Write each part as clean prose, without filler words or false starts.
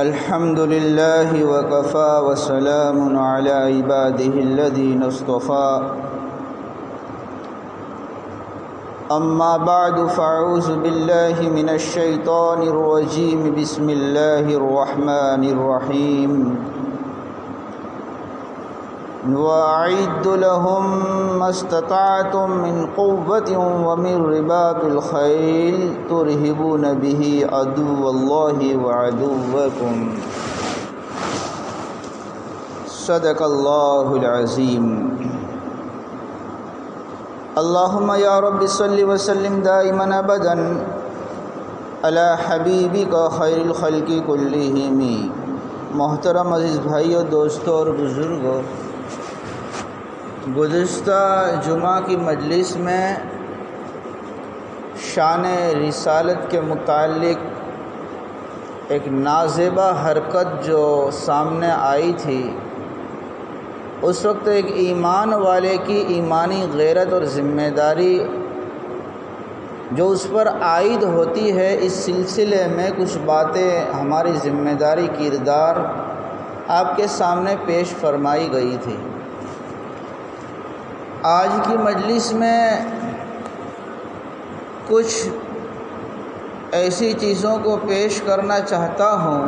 الحمد لله وكفى وسلام على عباده الذين اصطفى أما بعد فأعوذ بالله من الشيطان الرجيم بسم الله الرحمن الرحيم وأعدوا لهم ما استطعتم من قوة ومن رباط الخيل ترهبون به عدو الله وعدوكم صدق الله العظيم اللهم يا رب صل وسلم دائما أبدا على حبيبك خير الخلق كلهم. محترم عزیز بھائیو، دوستو اور بزرگوں، گزشتہ جمعہ کی مجلس میں شان رسالت کے متعلق ایک نازیبہ حرکت جو سامنے آئی تھی، اس وقت ایک ایمان والے کی ایمانی غیرت اور ذمہ داری جو اس پر عائد ہوتی ہے، اس سلسلے میں کچھ باتیں ہماری ذمہ داری کردار آپ کے سامنے پیش فرمائی گئی تھی. آج کی مجلس میں کچھ ایسی چیزوں کو پیش کرنا چاہتا ہوں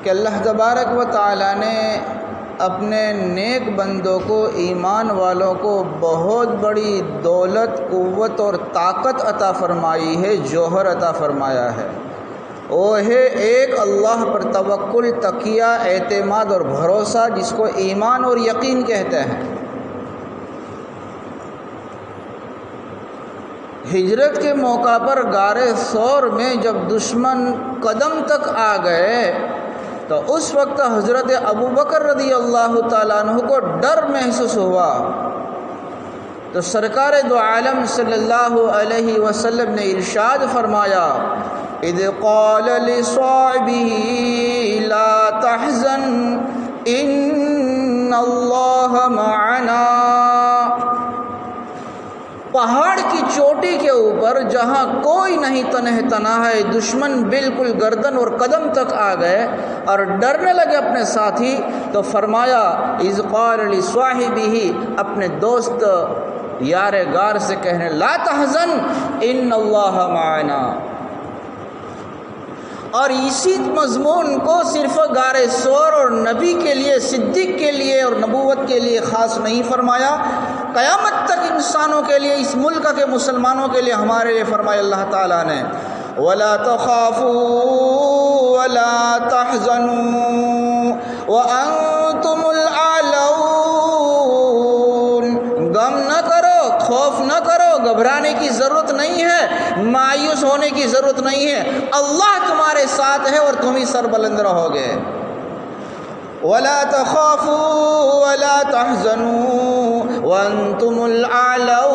کہ اللہ تبارک و تعالی نے اپنے نیک بندوں کو، ایمان والوں کو بہت بڑی دولت، قوت اور طاقت عطا فرمائی ہے، جوہر عطا فرمایا ہے. وہ ہے ایک اللہ پر توکل، تقیہ، اعتماد اور بھروسہ، جس کو ایمان اور یقین کہتے ہیں. ہجرت کے موقع پر غار ثور میں جب دشمن قدم تک آ گئے تو اس وقت حضرت ابوبکر رضی اللہ تعالیٰ عنہ کو ڈر محسوس ہوا. تو سرکار دو عالم صلی اللہ علیہ وسلم نے ارشاد فرمایا، اذ قال لصاحبه لا تحزن ان اللہ معنا. پہاڑ کی چوٹی کے اوپر جہاں کوئی نہیں تنہ تنہا ہے، دشمن بالکل گردن اور قدم تک آ گئے اور ڈرنے لگے اپنے ساتھی، تو فرمایا اذ قال لصاحبه، اپنے دوست یار غار سے کہنے، لا تحزن ان اللہ معنا. اور اسی مضمون کو صرف غار ثور اور نبی کے لیے، صدیق کے لیے اور نبوت کے لیے خاص نہیں فرمایا، قیامت تک انسانوں کے لیے، اس ملک کے مسلمانوں کے لیے، ہمارے لیے فرمایا اللہ تعالیٰ نے، وَلَا تَخَافُوا وَلَا تَحْزَنُوا وَأَنْتُمُ الْأَعْلَوْنَ. غم نہ کرو، خوف نہ کرو، گھبرانے کی ضرورت نہیں ہے، مایوس ہونے کی ضرورت نہیں ہے، اللہ تمہارے ساتھ ہے اور تم ہی سربلند رہو گے. وَلَا تَخَافُوا وَلَا تَحْزَنُوا وَأَنْتُمُ الْأَعْلَوْنَ.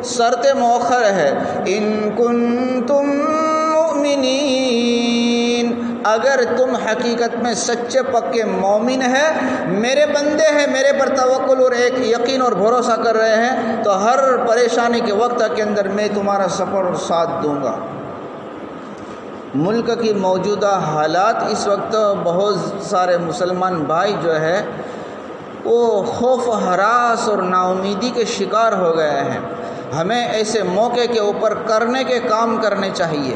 شرط مؤخر ہے، اِن كُنتُم مُؤْمِنِينَ، اگر تم حقیقت میں سچے پکے مومن ہیں، میرے بندے ہیں، میرے پر توکل اور ایک یقین اور بھروسہ کر رہے ہیں، تو ہر پریشانی کے وقت کے اندر میں تمہارا سفر اور ساتھ دوں گا. ملک کی موجودہ حالات اس وقت بہت سارے مسلمان بھائی جو ہے وہ خوف و ہراس اور ناامیدی کے شکار ہو گئے ہیں. ہمیں ایسے موقع کے اوپر کرنے کے کام کرنے چاہیے.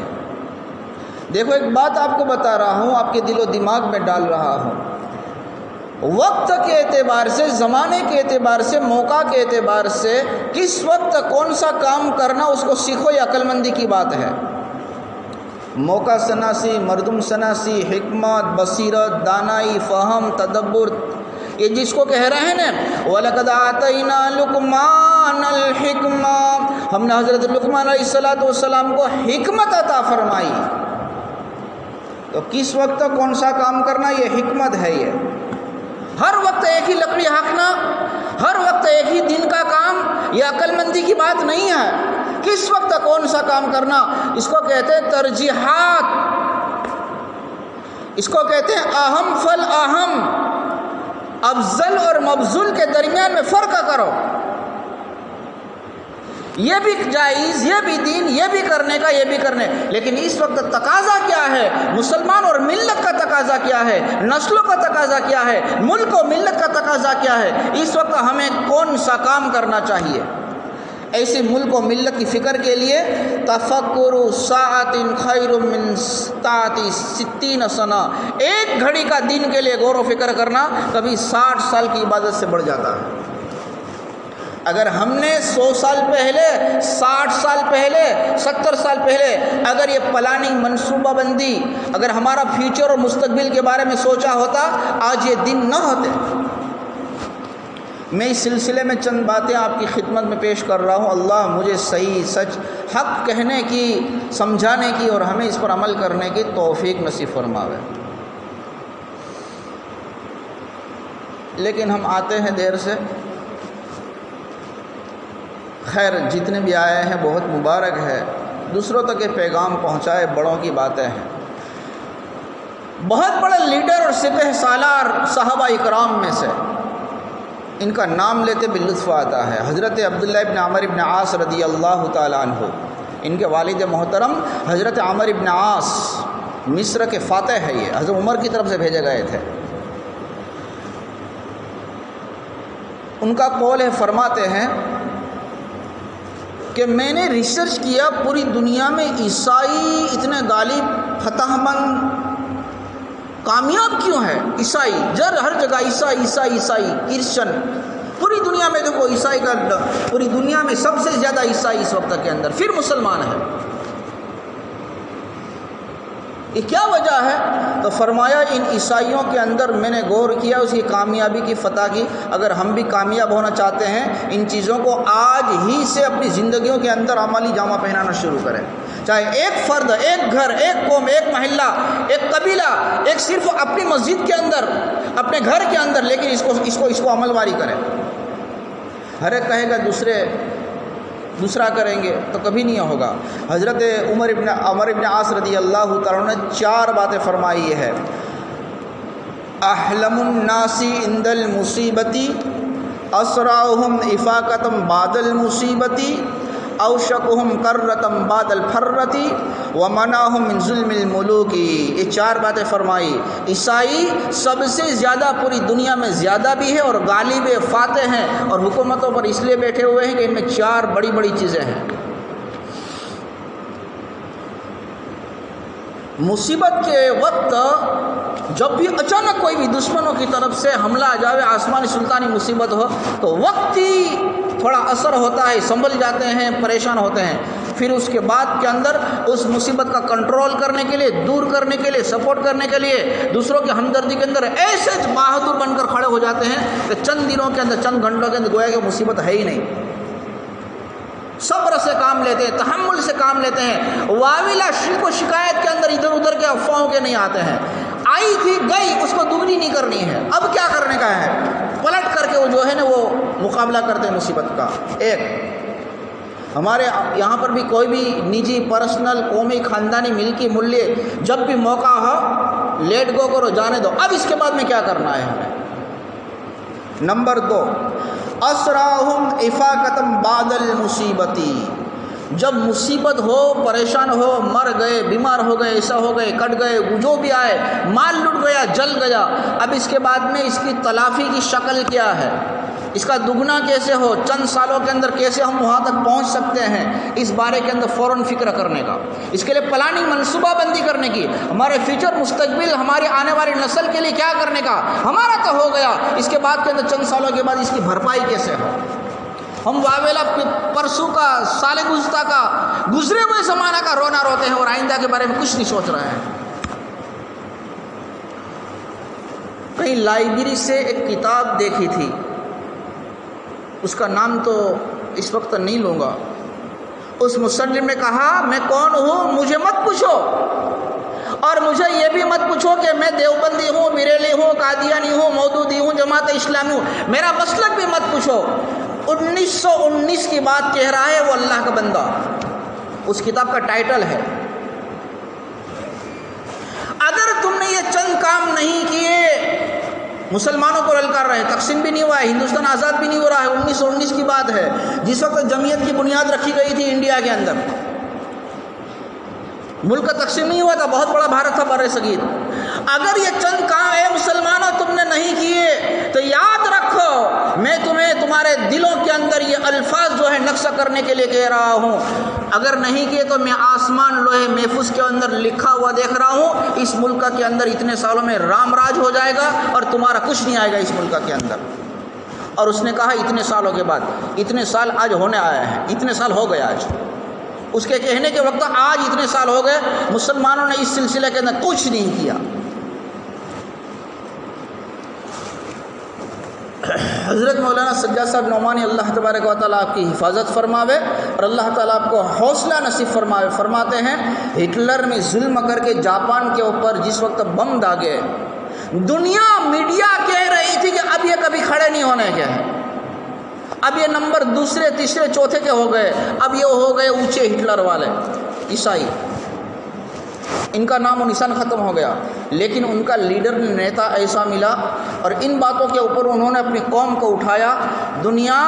دیکھو، ایک بات آپ کو بتا رہا ہوں، آپ کے دل و دماغ میں ڈال رہا ہوں. وقت کے اعتبار سے، زمانے کے اعتبار سے، موقع کے اعتبار سے کس وقت کون سا کام کرنا، اس کو سیکھو، یہ عقل مندی کی بات ہے. موقع شناسی، مردم شناسی، حکمت، بصیرت، دانائی، فہم، تدبر، یہ جس کو کہہ رہے ہیں نا، وَلَقَدْ آتَيْنَا لُقْمَانَ الْحِكْمَةَ، ہم نے حضرت لقمان علیہ السلام کو حکمت عطا فرمائی. تو کس وقت کون سا کام کرنا، یہ حکمت ہے. یہ ہر وقت ایک ہی لکڑی ہانکنا، ہر وقت ایک ہی دن کا کام، یہ عقل مندی کی بات نہیں ہے. کس وقت کون سا کام کرنا، اس کو کہتے ہیں ترجیحات، اس کو کہتے ہیں اہم فل اہم. افضل اور مبذول کے درمیان میں فرق کرو. یہ بھی جائز، یہ بھی دین، یہ بھی کرنے کا، یہ بھی کرنے، لیکن اس وقت تقاضا کیا ہے؟ مسلمان اور ملت کا تقاضا کیا ہے؟ نسلوں کا تقاضا کیا ہے؟ ملک و ملت کا تقاضا کیا ہے؟ اس وقت ہمیں کون سا کام کرنا چاہیے؟ ایسے ملک و ملت کی فکر کے لیے تفکر ساعت خیر من ساعت 60 سنہ، ایک گھڑی کا دین کے لیے غور و فکر کرنا کبھی 60 سال کی عبادت سے بڑھ جاتا ہے۔ اگر ہم نے 100 سال پہلے، 60 سال پہلے، 70 سال پہلے اگر یہ پلاننگ، منصوبہ بندی، اگر ہمارا فیوچر اور مستقبل کے بارے میں سوچا ہوتا، آج یہ دن نہ ہوتے۔ میں اس سلسلے میں چند باتیں آپ کی خدمت میں پیش کر رہا ہوں۔ اللہ مجھے صحیح، سچ، حق کہنے کی، سمجھانے کی اور ہمیں اس پر عمل کرنے کی توفیق نصیب فرماوے۔ لیکن ہم آتے ہیں دیر سے، خیر جتنے بھی آئے ہیں بہت مبارک ہے، دوسروں تک یہ پیغام پہنچائے، بڑوں کی باتیں ہیں۔ بہت بڑے لیڈر اور سپہ سالار صحابہ اکرام میں سے ان کا نام لیتے بھی لطف آتا ہے۔ حضرت عبداللہ ابن عمر ابن عاص رضی اللہ تعالیٰ عنہ، ان کے والد محترم حضرت عمر ابن عاص، مصر کے فاتح ہے، یہ حضرت عمر کی طرف سے بھیجے گئے تھے۔ ان کا قول ہے، فرماتے ہیں کہ میں نے ریسرچ کیا پوری دنیا میں عیسائی اتنے غالب، فتح مند، کامیاب کیوں ہے؟ عیسائی ہر جگہ عیسائی عیسائی عیسائی، کرسچن، پوری دنیا میں دیکھو عیسائی کا، پوری دنیا میں سب سے زیادہ عیسائی اس وقت کے اندر، پھر مسلمان ہے۔ یہ کیا وجہ ہے؟ تو فرمایا ان عیسائیوں کے اندر میں نے غور کیا، اس کی کامیابی کی، فتح کی۔ اگر ہم بھی کامیاب ہونا چاہتے ہیں، ان چیزوں کو آج ہی سے اپنی زندگیوں کے اندر عملی جامہ پہنانا شروع کریں۔ چاہے ایک فرد، ایک گھر، ایک قوم، ایک محلہ، ایک قبیلہ، ایک صرف اپنی مسجد کے اندر، اپنے گھر کے اندر، لیکن اس کو عمل واری کریں۔ ہر ایک کہے گا دوسرا کریں گے تو کبھی نہیں ہوگا۔ حضرت عمر ابن عاص رضی اللہ تعالیٰ نے 4 باتیں فرمائی ہے۔ احلم الناس عند المصیبتی، اسرعهم افاقۃ بعد المصیبتی، اوشکہم کرۃ بعد الفرۃ، ومنعہم من ظلم الملوک۔ یہ 4 باتیں فرمائی۔ عیسائی سب سے زیادہ پوری دنیا میں زیادہ بھی ہے اور غالب فاتح ہیں، اور حکومتوں پر اس لیے بیٹھے ہوئے ہیں کہ ان میں 4 بڑی بڑی چیزیں ہیں۔ مصیبت کے وقت جب بھی اچانک کوئی بھی دشمنوں کی طرف سے حملہ آ جائے، آسمانی سلطانی مصیبت ہو، تو وقت ہی تھوڑا اثر ہوتا ہے، سنبھل جاتے ہیں، پریشان ہوتے ہیں۔ پھر اس کے بعد کے اندر اس مصیبت کا کنٹرول کرنے کے لیے، دور کرنے کے لیے، سپورٹ کرنے کے لیے، دوسروں کی ہمدردی کے اندر ایسے بہادر بن کر کھڑے ہو جاتے ہیں کہ چند دنوں کے اندر، چند گھنٹوں کے اندر گویا کہ مصیبت ہے ہی نہیں۔ صبر سے کام لیتے ہیں، تحمل سے کام لیتے ہیں، واویلا شرک و شکایت کے اندر ادھر ادھر کے افواہوں کے نہیں آتے ہیں۔ آئی تھی گئی، اس کو دوگنی نہیں کرنی ہے، اب کیا کرنے کا ہے، پلٹ کر کے وہ جو ہے نا وہ مقابلہ کرتے ہیں مصیبت کا۔ ایک ہمارے یہاں پر بھی کوئی بھی نجی، پرسنل، قومی، خاندانی، ملکی، ملیہ، جب بھی موقع ہو لیٹ گو کرو، جانے دو، اب اس کے بعد میں کیا کرنا ہے ہمیں۔ نمبر 2، اسرعہم افاقۃ بعد المصیبتی۔ جب مصیبت ہو، پریشان ہو، مر گئے، بیمار ہو گئے، ایسا ہو گئے، کٹ گئے، جو بھی آئے، مال لٹ گیا، جل گیا، اب اس کے بعد میں اس کی تلافی کی شکل کیا ہے، اس کا دگنا کیسے ہو، چند سالوں کے اندر کیسے ہم وہاں تک پہنچ سکتے ہیں، اس بارے کے اندر فوراً فکر کرنے کا، اس کے لیے پلاننگ، منصوبہ بندی کرنے کی، ہمارے فیوچر، مستقبل، ہماری آنے والی نسل کے لیے کیا کرنے کا۔ ہمارا تو ہو گیا، اس کے بعد کے اندر چند سالوں کے بعد اس کی بھرپائی کیسے ہو۔ ہم واویلا پرسوں کا، سال گزشتہ کا، گزرے ہوئے زمانہ کا رونا روتے ہیں اور آئندہ کے بارے میں کچھ نہیں سوچ رہے ہیں۔ کہیں لائبریری سے ایک کتاب دیکھی تھی، اس کا نام تو اس وقت نہیں لوں گا۔ اس مصنف نے کہا، میں کون ہوں مجھے مت پوچھو، اور مجھے یہ بھی مت پوچھو کہ میں دیوبندی ہوں، بریلی ہوں، قادیانی ہوں، مودودی ہوں، جماعت اسلامی ہوں، میرا مسلک بھی مت پوچھو۔ 1919 کی بات کہہ رہا ہے وہ اللہ کا بندہ، اس کتاب کا ٹائٹل ہے۔ اگر تم نے یہ چند کام نہیں کیے مسلمانوں کو للکار رہے ہیں۔ تقسیم بھی نہیں ہوا ہے، ہندوستان آزاد بھی نہیں ہو رہا ہے، 1919 کی بات ہے جس وقت جمعیت کی بنیاد رکھی گئی تھی انڈیا کے اندر، ملک کا تقسیم نہیں ہوا تھا، بہت بڑا بھارت تھا بر صغیر۔ اگر یہ چند کام اے مسلمانوں تم نے نہیں کیے تو یاد رکھو میں تمہیں تمہارے دلوں کے اندر یہ الفاظ جو ہے نقشہ کرنے کے لیے کہہ رہا ہوں، اگر نہیں کیے تو میں آسمان لوہے محفوظ کے اندر لکھا ہوا دیکھ رہا ہوں، اس ملک کے اندر اتنے سالوں میں رام راج ہو جائے گا اور تمہارا کچھ نہیں آئے گا اس ملک کے اندر۔ اور اس نے کہا اتنے سالوں کے بعد، اتنے سال آج ہونے آیا ہے، اتنے سال ہو گئے آج، اس کے کہنے کے وقت آج اتنے سال ہو گئے، مسلمانوں نے اس سلسلے کے اندر کچھ نہیں کیا۔ حضرت مولانا سجاد صاحب نعمانی اللہ تبارک و تعالیٰ آپ کی حفاظت فرماوے اور اللہ تعالیٰ آپ کو حوصلہ نصیب فرماوے۔ فرماتے ہیں ہٹلر نے ظلم کر کے جاپان کے اوپر جس وقت بم داغے، دنیا میڈیا کہہ رہی تھی کہ اب یہ کبھی کھڑے نہیں ہونے کے ہیں، اب یہ نمبر دوسرے تیسرے چوتھے کے ہو گئے، اب یہ ہو گئے اونچے ہٹلر والے عیسائی، ان کا نام و نشان ختم ہو گیا۔ لیکن ان کا لیڈر نیتا ایسا ملا اور ان باتوں کے اوپر انہوں نے اپنی قوم کو اٹھایا۔ دنیا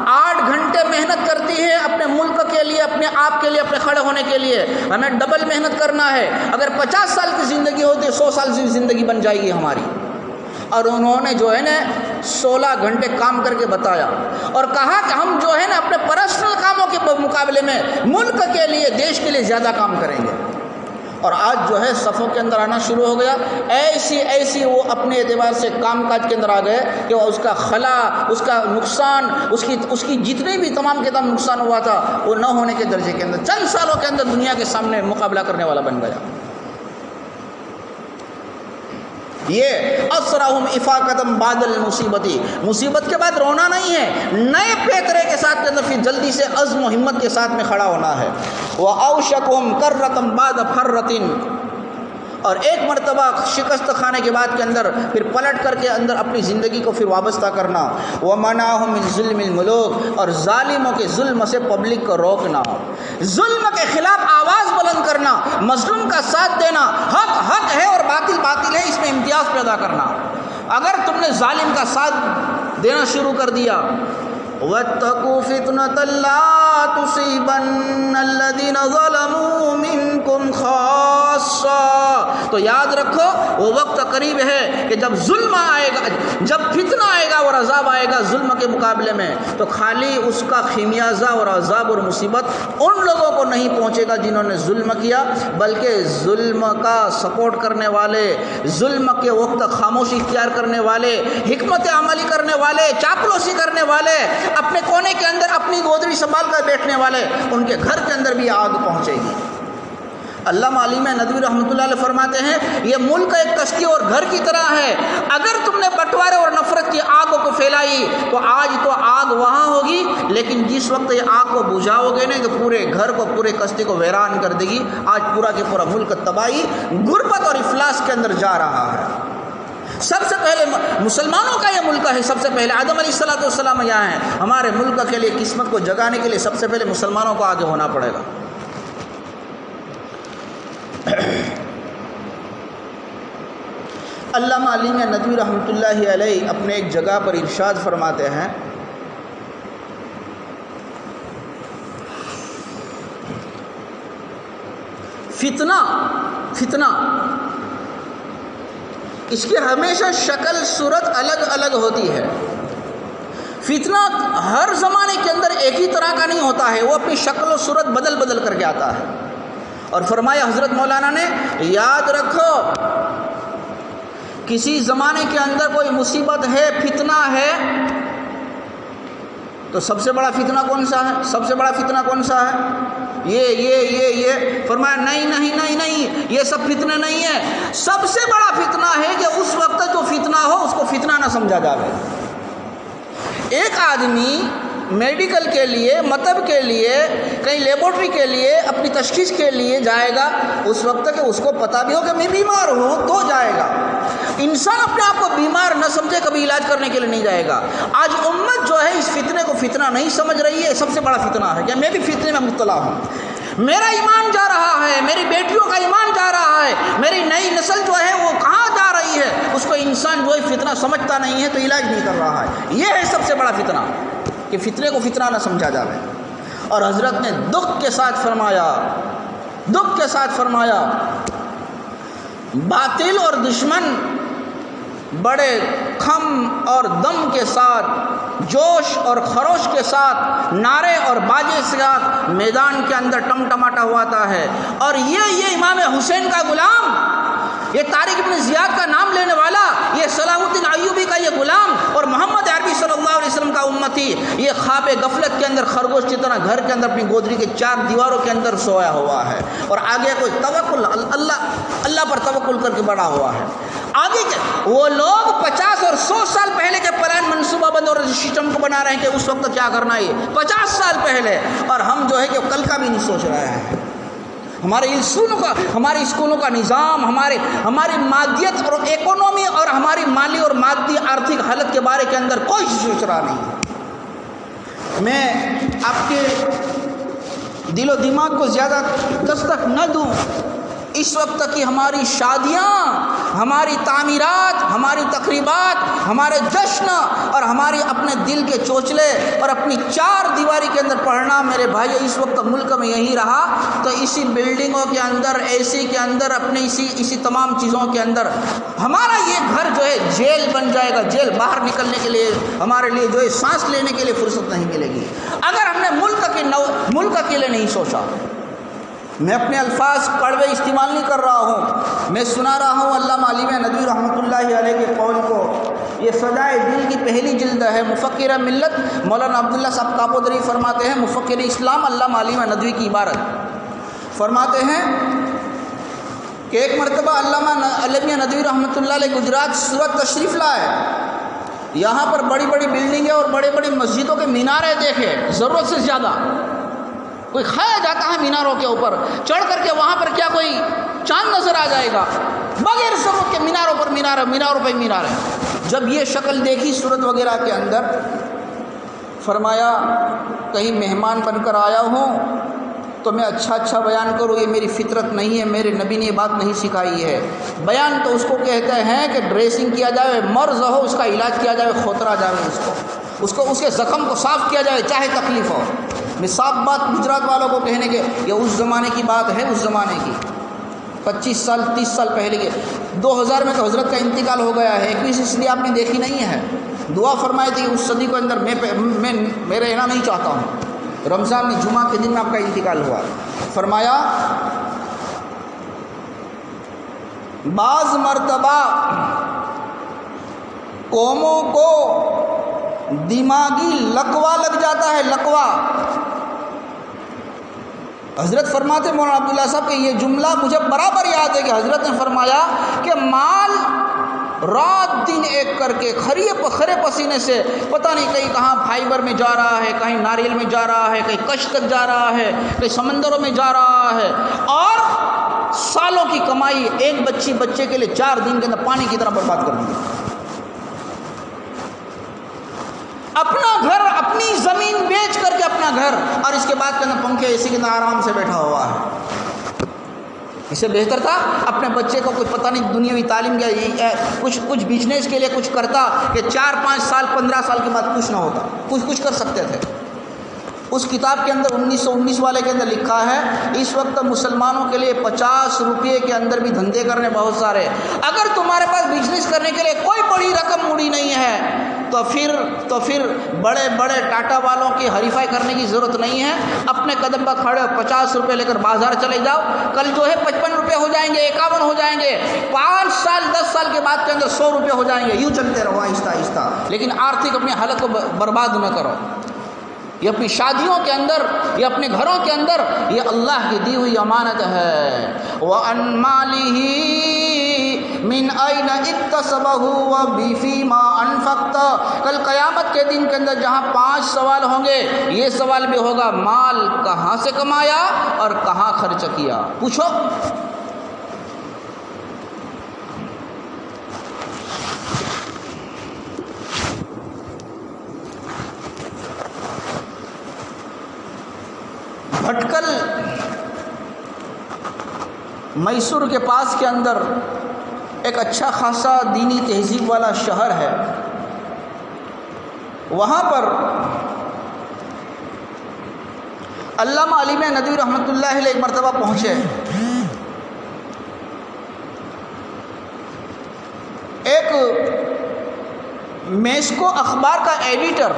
8 گھنٹے محنت کرتی ہے اپنے ملک کے لیے، اپنے آپ کے لیے، اپنے کھڑے ہونے کے لیے، ہمیں ڈبل محنت کرنا ہے۔ اگر 50 سال کی زندگی ہوتی 100 سال کی زندگی بن جائے گی ہماری۔ اور انہوں نے جو ہے نا 16 گھنٹے کام کر کے بتایا اور کہا کہ ہم جو ہے نا اپنے پرسنل کاموں کے مقابلے میں ملک کے لیے، دیش کے لیے زیادہ کام کریں گے۔ اور آج جو ہے صفوں کے اندر آنا شروع ہو گیا، ایسی وہ اپنے اعتبار سے کام کاج کے اندر آ گئے کہ اس کا خلا، اس کا نقصان، اس کی جتنے بھی تمام کے تمام نقصان ہوا تھا وہ نہ ہونے کے درجے کے اندر چند سالوں کے اندر دنیا کے سامنے مقابلہ کرنے والا بن گیا۔ یہ اسرہم افاقتم بعد المصیبتی، مصیبت کے بعد رونا نہیں ہے، نئے پیکرے کے ساتھ کے اندر پھر جلدی سے عزم و ہمت کے ساتھ میں کھڑا ہونا ہے۔ وَأَوْشَكُمْ كَرَّةً بَعْدَ فَرَّةٍ، اور ایک مرتبہ شکست کھانے کے بعد کے اندر پھر پلٹ کر کے اندر اپنی زندگی کو پھر وابستہ کرنا۔ وَمَنَعْهُمْ مِنْ ظُلْمِ الْمُلُوكِ، اور ظالموں کے ظلم سے پبلک کو روکنا، ظلم کے خلاف آواز بلند کرنا، مظلوم کا ساتھ دینا، حق حق ہے اور باطل باطل ہے، اس میں امتیاز پیدا کرنا۔ اگر تم نے ظالم کا ساتھ دینا شروع کر دیا، وَاتَّقُوا فِتْنَةً لَا تُصِيبَنَّ الَّذِينَ ظَلَمُوا مِنْكُمْ خَاصَّةً، تو یاد رکھو وہ وقت قریب ہے کہ جب ظلم آئے گا، جب فتنہ آئے گا اور عذاب آئے گا ظلم کے مقابلے میں، تو خالی اس کا خمیازہ اور عذاب اور مصیبت ان لوگوں کو نہیں پہنچے گا جنہوں نے ظلم کیا، بلکہ ظلم کا سپورٹ کرنے والے، ظلم کے وقت خاموشی اختیار کرنے والے، حکمت عملی کرنے والے، چاپلوسی کرنے والے، اپنے کونے کے اندر اپنی گودڑی سنبھال کر بیٹھنے والے، ان کے گھر کے اندر بھی آگ پہنچے گی۔ علامہ علیم ندوی رحمۃ اللہ علیہ فرماتے ہیں یہ ملک ایک کشتی اور گھر کی طرح ہے، اگر تم نے بٹوارے اور نفرت کی آگ کو پھیلائی تو آج تو آگ وہاں ہوگی، لیکن جس وقت یہ آگ کو بجھاؤ گے نہیں تو پورے گھر کو، پورے کشتی کو ویران کر دے گی۔ آج پورا کے پورا ملک تباہی، غربت اور افلاس کے اندر جا رہا ہے۔ سب سے پہلے مسلمانوں کا یہ ملک ہے، سب سے پہلے آدم علیہ الصلوۃ والسلام یہاں ہیں، ہمارے ملک کے لیے قسمت کو جگانے کے لیے سب سے پہلے مسلمانوں کو آگے ہونا پڑے گا۔ علامہ علیم ندوی رحمۃ اللہ علیہ اپنے ایک جگہ پر ارشاد فرماتے ہیں، فتنہ اس کی ہمیشہ شکل صورت الگ الگ ہوتی ہے۔ فتنہ ہر زمانے کے اندر ایک ہی طرح کا نہیں ہوتا ہے، وہ اپنی شکل و صورت بدل بدل کر کے آتا ہے۔ اور فرمایا حضرت مولانا نے، یاد رکھو کسی زمانے کے اندر کوئی مصیبت ہے، فتنہ ہے، تو سب سے بڑا فتنہ کون سا ہے؟ سب سے بڑا فتنہ کون سا ہے؟ یہ فرمایا نہیں، یہ سب فتنہ نہیں ہے، سب سے بڑا فتنہ ہے کہ اس وقت جو فتنہ ہو اس کو فتنہ نہ سمجھا جائے۔ ایک آدمی میڈیکل کے لیے، مطب کے لیے، کہیں لیبورٹری کے لیے اپنی تشخیص کے لیے جائے گا، اس وقت کہ اس کو پتہ بھی ہو کہ میں بیمار ہوں تو جائے گا۔ انسان اپنے آپ کو بیمار نہ سمجھے کبھی علاج کرنے کے لیے نہیں جائے گا۔ آج امت جو ہے اس فتنے کو فتنہ نہیں سمجھ رہی ہے، سب سے بڑا فتنہ ہے کہ میں بھی فتنے میں مبتلا ہوں، میرا ایمان جا رہا ہے، میری بیٹیوں کا ایمان جا رہا ہے، میری نئی نسل جو ہے وہ کہاں جا رہی ہے، اس کو انسان جو کوئی فتنہ سمجھتا نہیں ہے تو علاج نہیں کر رہا ہے۔ یہ ہے سب سے بڑا فتنہ کہ فتنے کو فتنہ نہ سمجھا جائے۔ اور حضرت نے دکھ کے ساتھ فرمایا باطل اور دشمن بڑے خم اور دم کے ساتھ، جوش اور خروش کے ساتھ، نعرے اور باجے کے ساتھ میدان کے اندر ٹمٹماتا ہوا آتا ہے۔ اور یہ امام حسین کا غلام، یہ طارق بن زیاد کا نام لینے والا، یہ صلاح الدین ایوبی کا یہ غلام اور محمد عربی صلی اللہ علیہ وسلم کا امتی، یہ خواب غفلت کے اندر خرگوش کی طرح گھر کے اندر اپنی گودری کے 4 دیواروں کے اندر سویا ہوا ہے، اور آگے کوئی توکل اللہ پر توکل کر کے بڑا ہوا ہے۔ آگے وہ لوگ 50 اور 100 سال پہلے کے پلان منصوبہ بند اور سسٹم کو بنا رہے ہیں کہ اس وقت کیا کرنا ہے، 50 سال پہلے، اور ہم جو ہے کہ کل کا بھی نہیں سوچ رہے ہیں۔ ہمارے اسکولوں کا نظام، ہماری مادیت اور اکانومی اور ہماری مالی اور مادی آرتھک حالت کے بارے کے اندر کوئی سوچ رہا نہیں ہے۔ میں آپ کے دل و دماغ کو زیادہ دستک نہ دوں، اس وقت کی ہماری شادیاں، ہماری تعمیرات، ہماری تقریبات، ہمارے جشن اور ہماری اپنے دل کے چوچلے اور اپنی 4 دیواری کے اندر پڑھنا، میرے بھائی اس وقت ملک میں یہی رہا تو اسی بلڈنگوں کے اندر، اے سی کے اندر، اپنے اسی تمام چیزوں کے اندر ہمارا یہ گھر جو ہے جیل بن جائے گا۔ جیل باہر نکلنے کے لیے ہمارے لیے جو ہے سانس لینے کے لیے فرصت نہیں ملے گی اگر ہم نے ملک کے لیے نہیں سوچا۔ میں اپنے الفاظ کڑوے استعمال نہیں کر رہا ہوں، میں سنا رہا ہوں علامہ علیم ندوی رحمۃ اللہ علیہ کے قول کو۔ یہ سجائے دل کی پہلی جلد ہے، مفکر ملت مولانا عبداللہ صاحب کاپودری فرماتے ہیں، مفکر اسلام علامہ علیم ندوی کی عبارت فرماتے ہیں کہ ایک مرتبہ علامہ علیم ندوی رحمۃ اللہ علیہ گجرات سورت تشریف لائے، یہاں پر بڑی بڑی بلڈنگیں اور بڑی بڑی مسجدوں کے مینارے دیکھے، ضرورت سے زیادہ کوئی کھایا جاتا ہے میناروں کے اوپر چڑھ کر کے، وہاں پر کیا کوئی چاند نظر آ جائے گا؟ بغیر ضرورت کے میناروں پر مینار ہے۔ جب یہ شکل دیکھی صورت وغیرہ کے اندر، فرمایا کہیں مہمان بن کر آیا ہوں تو میں اچھا بیان کروں، یہ میری فطرت نہیں ہے، میرے نبی نے یہ بات نہیں سکھائی ہے۔ بیان تو اس کو کہتے ہیں کہ ڈریسنگ کیا جائے، مرض ہو اس کا علاج کیا جائے، کھوترا جائے، اس کے زخم کو صاف کیا جائے چاہے تکلیف ہو۔ میں صاف بات گجرات والوں کو کہنے کے، یہ اس زمانے کی بات ہے، اس زمانے کی 25 سال 30 سال پہلے کے۔ 2000 میں تو حضرت کا انتقال ہو گیا ہے، 21 اس لیے آپ نے دیکھی نہیں ہے۔ دعا فرمائی تھی اس صدی کو اندر میں رہنا نہیں چاہتا ہوں۔ رمضان میں جمعہ کے دن میں آپ کا انتقال ہوا۔ فرمایا بعض مرتبہ قوموں کو دماغی لقوہ لگ جاتا ہے، لقوہ۔ حضرت فرماتے مولانا عبداللہ صاحب کہ یہ جملہ مجھے برابر یاد ہے کہ حضرت نے فرمایا کہ مال رات دن ایک کر کے خرے پسینے سے پتہ نہیں کہیں کہاں فائبر میں جا رہا ہے، کہیں ناریل میں جا رہا ہے، کہیں کش تک جا رہا ہے، کہیں سمندروں میں جا رہا ہے، اور سالوں کی کمائی ایک بچے کے لیے 4 دن کے اندر پانی کی طرح برباد کر دی۔ اپنا گھر، اپنی زمین بیچ کر کے اپنا گھر، اور اس کے بعد کے اندر پنکھے اسی کے اندر آرام سے بیٹھا ہوا ہے۔ اس سے بہتر تھا اپنے بچے کو کچھ پتہ نہیں دنیاوی تعلیم یا کچھ بزنس کے لیے کچھ کرتا کہ 4-5 سال 15 سال کے بعد کچھ نہ ہوتا، کچھ کر سکتے تھے۔ اس کتاب کے اندر 1919 والے کے اندر لکھا ہے اس وقت مسلمانوں کے لیے 50 روپے کے اندر بھی دھندے کرنے بہت سارے۔ اگر تمہارے پاس بزنس کرنے کے لیے کوئی بڑی رقم موڑی نہیں ہے تو پھر بڑے ٹاٹا والوں کی حریفائی کرنے کی ضرورت نہیں ہے۔ اپنے قدم پر کھڑے 50 روپے لے کر بازار چلے جاؤ، کل جو ہے 55 روپے ہو جائیں گے، 51 ہو جائیں گے، 5 سال 10 سال کے بعد کے اندر 100 روپے ہو جائیں گے۔ یوں چلتے رہو آہستہ آہستہ، لیکن آرتھک اپنی حالت کو برباد نہ کرو۔ یہ اپنی شادیوں کے اندر، یہ اپنے گھروں کے اندر، یہ اللہ کی دی ہوئی امانت ہے۔ وَأَن مَالِهِ مِنْ أَيْنَ اكْتَسَبَهُ وَفِيمَا أَنفَقْتَ۔ کل قیامت کے دن کے اندر جہاں 5 سوال ہوں گے، یہ سوال بھی ہوگا مال کہاں سے کمایا اور کہاں خرچ کیا، پوچھو۔ بھٹکل میسور کے پاس کے اندر ایک ایک اچھا خاصا دینی تہذیب والا شہر ہے، وہاں پر علامہ علیم ندوی رحمۃ اللہ علیہ ایک مرتبہ پہنچے۔ ایک میسکو اخبار کا ایڈیٹر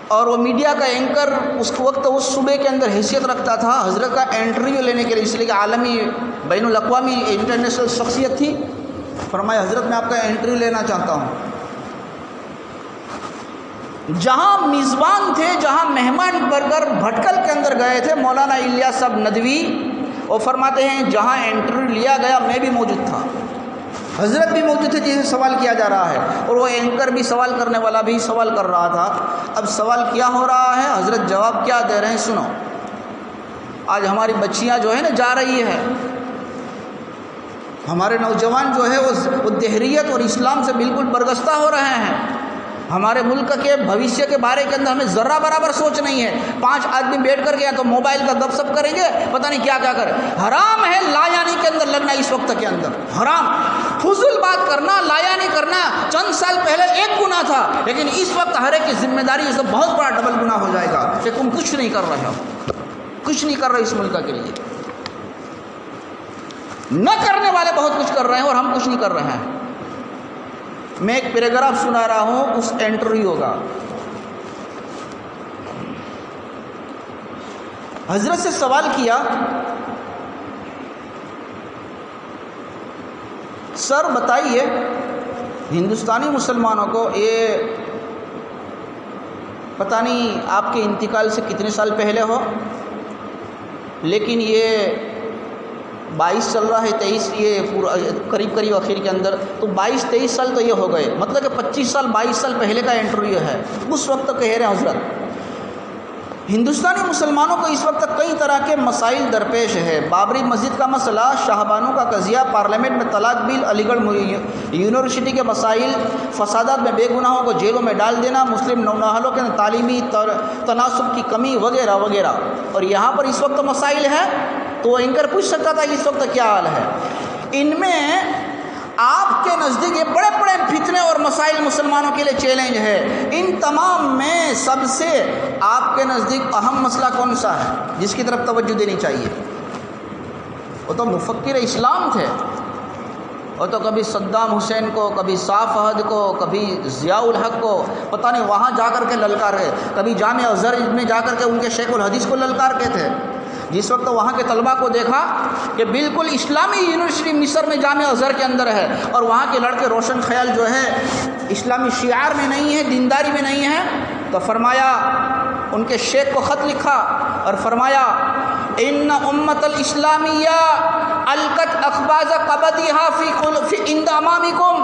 اور وہ میڈیا کا اینکر اس وقت اس صوبے کے اندر حیثیت رکھتا تھا حضرت کا انٹرویو لینے کے لیے، اس لیے کہ عالمی بین الاقوامی انٹرنیشنل شخصیت تھی۔ فرمایا حضرت میں آپ کا انٹرویو لینا چاہتا ہوں۔ جہاں میزبان تھے، جہاں مہمان برگر بھٹکل کے اندر گئے تھے مولانا الیاس صاحب ندوی، وہ فرماتے ہیں جہاں انٹرویو لیا گیا میں بھی موجود تھا، حضرت بھی موجود تھے جسے سوال کیا جا رہا ہے، اور وہ اینکر بھی سوال کرنے والا بھی سوال کر رہا تھا۔ اب سوال کیا ہو رہا ہے، حضرت جواب کیا دے رہے ہیں سنو۔ آج ہماری بچیاں جو ہے نا جا رہی ہے، ہمارے نوجوان جو ہے وہ دہریت اور اسلام سے بالکل برگستہ ہو رہے ہیں۔ ہمارے ملک کے بھوشیہ کے بارے کے اندر ہمیں ذرہ برابر سوچ نہیں ہے۔ 5 آدمی بیٹھ کر کے یا تو موبائل کا گپ سپ کریں گے، پتہ نہیں کیا کیا کریں۔ حرام ہے لایانی کے اندر لگنا اس وقت کے اندر، حرام فضول بات کرنا، لایانی کرنا چند سال پہلے ایک گناہ تھا، لیکن اس وقت ہر ایک کی ذمہ داری یہ سب بہت بڑا ڈبل گناہ ہو جائے گا کہ تم کچھ نہیں کر رہے ہو، کچھ نہیں کر رہے اس ملک کے لیے۔ نہ کرنے والے بہت کچھ کر رہے ہیں اور ہم کچھ نہیں کر رہے ہیں۔ میں ایک پیراگراف سنا رہا ہوں اس انٹرویو کا۔ حضرت سے سوال کیا، سر بتائیے ہندوستانی مسلمانوں کو یہ پتہ نہیں آپ کے انتقال سے کتنے سال پہلے ہو، لیکن یہ 22 چل رہا ہے، 23 یہ پورا قریب اخیر کے اندر، تو 22-23 سال تو یہ ہو گئے، مطلب کہ 25 سال 22 سال پہلے کا انٹرویو ہے۔ اس وقت کہہ رہے ہیں حضرت ہندوستانی مسلمانوں کو اس وقت کئی طرح کے مسائل درپیش ہے، بابری مسجد کا مسئلہ، شاہ بانو کا قضیہ، پارلیمنٹ میں طلاق بل، علی گڑھ یونیورسٹی کے مسائل، فسادات میں بے گناہوں کو جیلوں میں ڈال دینا، مسلم نونہالوں کے تعلیمی تناسب کی کمی وغیرہ وغیرہ۔ اور یہاں پر اس وقت مسائل ہے تو وہ اینکر پوچھ سکتا تھا اس وقت کیا حال ہے۔ ان میں آپ کے نزدیک یہ بڑے بڑے فتنے اور مسائل مسلمانوں کے لیے چیلنج ہے، ان تمام میں سب سے آپ کے نزدیک اہم مسئلہ کون سا ہے جس کی طرف توجہ دینی چاہیے؟ وہ تو مفکر اسلام تھے، وہ تو کبھی صدام حسین کو، کبھی شاہ فہد کو، کبھی ضیاء الحق کو پتہ نہیں وہاں جا کر کے للکار گئے، کبھی جامعہ ازہر میں جا کر کے ان کے شیخ الحدیث کو للکار کے تھے۔ جس وقت وہاں کے طلباء کو دیکھا کہ بالکل اسلامی یونیورسٹی مصر میں جامعہ ازہر کے اندر ہے اور وہاں کے لڑکے روشن خیال جو ہے اسلامی شعار میں نہیں ہے، دینداری میں نہیں ہے، تو فرمایا ان کے شیخ کو خط لکھا اور فرمایا ان امت الاسلامیہ القت اخباز قبضها فی عند امامکم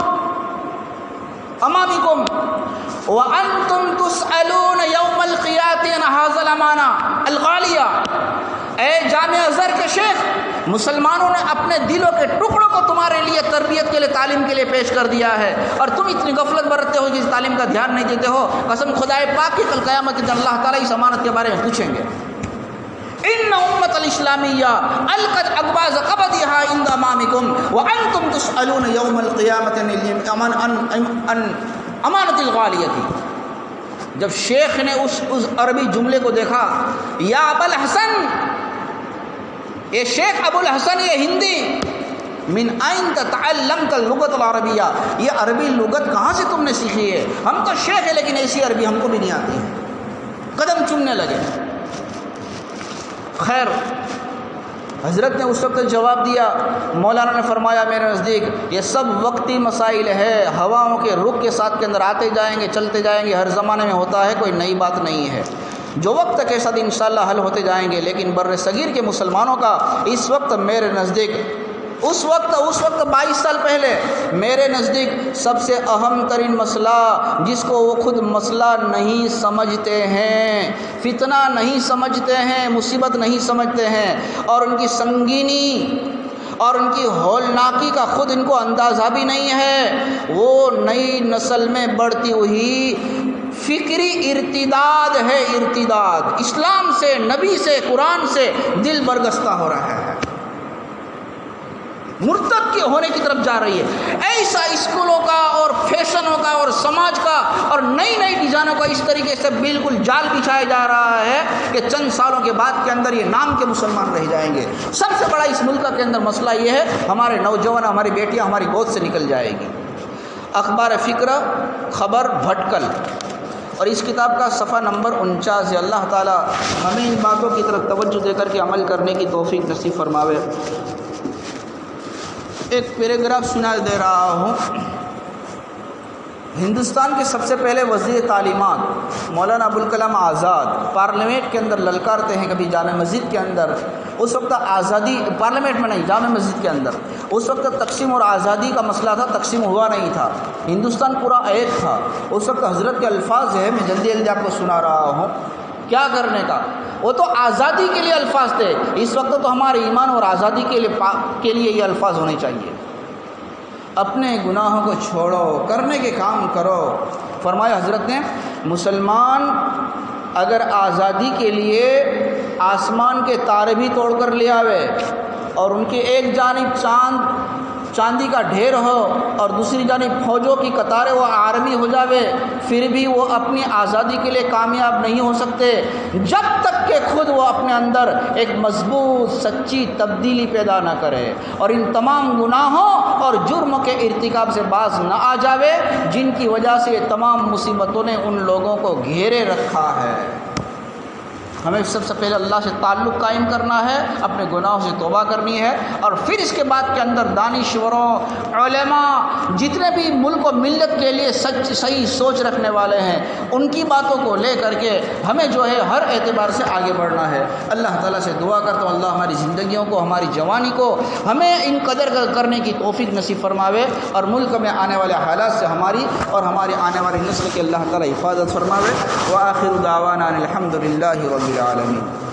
وانتم تسألون یوم القیامة عن هذا الامانہ الغالیہ۔ اے جامعہ ازہر کے شیخ، مسلمانوں نے اپنے دلوں کے ٹکڑوں کو تمہارے لیے تربیت کے لیے، تعلیم کے لیے پیش کر دیا ہے، اور تم اتنی غفلت برتتے ہو، جس تعلیم کا دھیان نہیں دیتے ہو۔ قسم خدائے پاک کی کل قیامت کے دن اللہ تعالیٰ اس امانت کے بارے میں پوچھیں گے۔ ان امت الاسلامیہ القت اقباض قبضها عند امامکم وانتم تسألون یوم القیامة عن امانت الغالیہ۔ جب شیخ نے اس عربی جملے کو دیکھا، یا ابو الحسن، یہ شیخ ابو الحسن یہ ہندی، من این تعلمت اللغت العربیہ، یہ عربی لغت کہاں سے تم نے سیکھی ہے؟ ہم تو شیخ ہے لیکن ایسی عربی ہم کو بھی نہیں آتی ہے۔ قدم چومنے لگے۔ خیر حضرت نے اس وقت جواب دیا، مولانا نے فرمایا میرے نزدیک یہ سب وقتی مسائل ہے، ہواؤں کے رخ کے ساتھ کے اندر آتے جائیں گے، چلتے جائیں گے، ہر زمانے میں ہوتا ہے، کوئی نئی بات نہیں ہے، جو وقت کے ساتھ انشاءاللہ حل ہوتے جائیں گے۔ لیکن بر صغیر کے مسلمانوں کا اس وقت میرے نزدیک، اس وقت 22 سال پہلے میرے نزدیک سب سے اہم ترین مسئلہ، جس کو وہ خود مسئلہ نہیں سمجھتے ہیں، فتنہ نہیں سمجھتے ہیں، مصیبت نہیں سمجھتے ہیں، اور ان کی سنگینی اور ان کی ہولناکی کا خود ان کو اندازہ بھی نہیں ہے، وہ نئی نسل میں بڑھتی ہوئی فکری ارتداد ہے، ارتداد، اسلام سے، نبی سے، قرآن سے دل برگستہ ہو رہا ہے۔ مرتد کے ہونے کی طرف جا رہی ہے۔ ایسا اسکولوں کا اور فیشنوں کا اور سماج کا اور نئی نئی ڈیزائنوں کا اس طریقے سے بالکل جال بچھایا جا رہا ہے کہ چند سالوں کے بعد کے اندر یہ نام کے مسلمان رہ جائیں گے۔ سب سے بڑا اس ملک کے اندر مسئلہ یہ ہے ہمارے نوجوان، ہماری بیٹیاں ہماری گود سے نکل جائے گی۔ اخبار فکر خبر بھٹکل اور اس کتاب کا صفحہ نمبر 49 ہے۔ اللہ تعالی ہمیں ان باتوں کی طرف توجہ دے کر کے عمل کرنے کی توفیق نصیب فرماوے۔ ایک پیراگراف سنا دے رہا ہوں۔ ہندوستان کے سب سے پہلے وزیر تعلیمات مولانا ابوالکلام آزاد پارلیمنٹ کے اندر للکارتے ہیں کبھی جامع مسجد کے اندر، اس وقت آزادی پارلیمنٹ میں نہیں، جامع مسجد کے اندر اس وقت تقسیم اور آزادی کا مسئلہ تھا، تقسیم ہوا نہیں تھا، ہندوستان پورا ایک تھا۔ اس وقت حضرت کے الفاظ ہے، میں جلدی جلدی آپ کو سنا رہا ہوں کیا کرنے کا۔ وہ تو آزادی کے لیے الفاظ تھے، اس وقت تو ہمارے ایمان اور آزادی کے لیے یہ الفاظ ہونے چاہیے۔ اپنے گناہوں کو چھوڑو، کرنے کے کام کرو۔ فرمایا حضرت نے، مسلمان اگر آزادی کے لیے آسمان کے تارے بھی توڑ کر لے آوے اور ان کے ایک جانب چاندی کا ڈھیر ہو اور دوسری جانب فوجوں کی قطاریں وہ آرمی ہو جاوے، پھر بھی وہ اپنی آزادی کے لیے کامیاب نہیں ہو سکتے جب تک کہ خود وہ اپنے اندر ایک مضبوط سچی تبدیلی پیدا نہ کرے اور ان تمام گناہوں اور جرموں کے ارتکاب سے باز نہ آ جاوے جن کی وجہ سے یہ تمام مصیبتوں نے ان لوگوں کو گھیرے رکھا ہے۔ ہمیں سب سے پہلے اللہ سے تعلق قائم کرنا ہے، اپنے گناہوں سے توبہ کرنی ہے، اور پھر اس کے بعد کے اندر دانشوروں، علماء، جتنے بھی ملک و ملت کے لیے صحیح سوچ رکھنے والے ہیں ان کی باتوں کو لے کر کے ہمیں جو ہے ہر اعتبار سے آگے بڑھنا ہے۔ اللہ تعالیٰ سے دعا کرتا ہوں اللہ ہماری زندگیوں کو، ہماری جوانی کو ہمیں ان قدر کرنے کی توفیق نصیب فرماوے، اور ملک میں آنے والے حالات سے ہماری اور ہماری آنے والی نسل کی اللہ تعالیٰ حفاظت فرماوے۔ وآخر دعوانا الحمد للہ رب العالمین۔